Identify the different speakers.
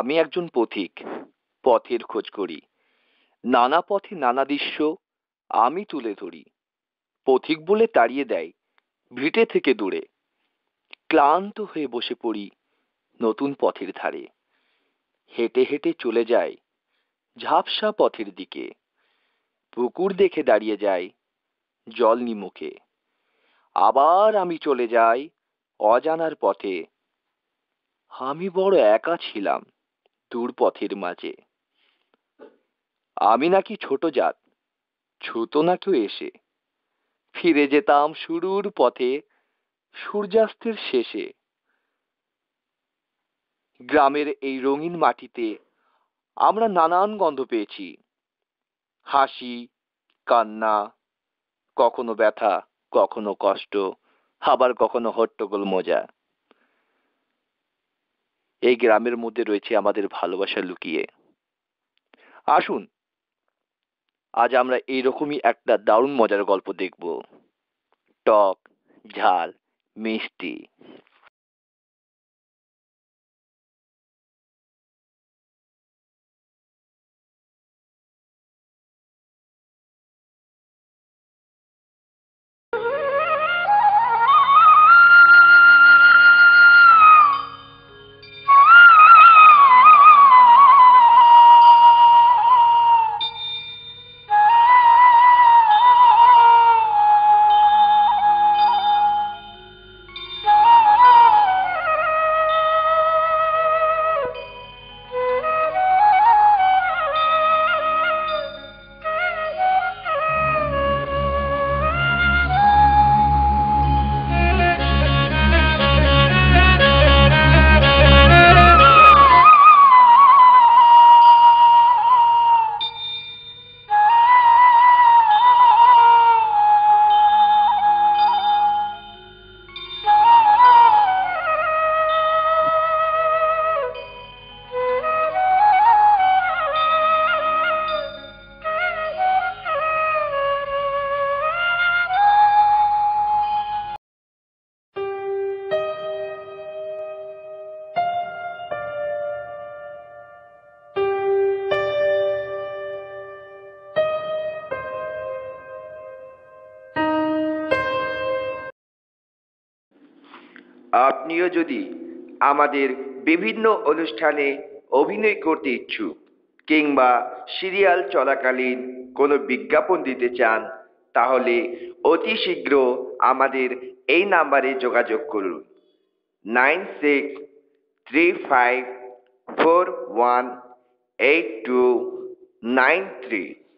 Speaker 1: আমি একজন পথিক, পথের খোঁজ করি। নানা পথে নানা দৃশ্য আমি তুলে ধরি। পথিক বলে তাড়িয়ে দেয় ভিটে থেকে দূরে। ক্লান্ত হয়ে বসে পড়ি নতুন পথের ধারে। হেঁটে হেঁটে চলে যায় ঝাপসা পথের দিকে। পুকুর দেখে দাঁড়িয়ে যায় জল নিমুখে। আবার আমি চলে যাই অজানার পথে। আমি বড় একা ছিলাম দূর পথের মাঝে। আমি নাকি ছোট জাত, ছুতো না কেউ এসে। ফিরে যেতাম শুরুর পথে সূর্যাস্তের শেষে। গ্রামের এই রঙিন মাটিতে আমরা নানান গন্ধ পেয়েছি। হাসি, কান্না, কখনো ব্যথা, কখনো কষ্ট, আবার কখনো হট্টগোল মজা। এই গ্রামের মধ্যে রয়েছে আমাদের ভালোবাসা লুকিয়ে। আসুন আজ আমরা এইরকমই একটা দারুণ মজার গল্প দেখব। টক, ঝাল, মিষ্টি। আপনিও যদি আমাদের বিভিন্ন অনুষ্ঠানে অভিনয় করতে ইচ্ছুক কিংবা সিরিয়াল চলাকালীন কোনো বিজ্ঞাপন দিতে চান, তাহলে অতি শীঘ্র আমাদের এই নাম্বারে যোগাযোগ করুন 9635418293।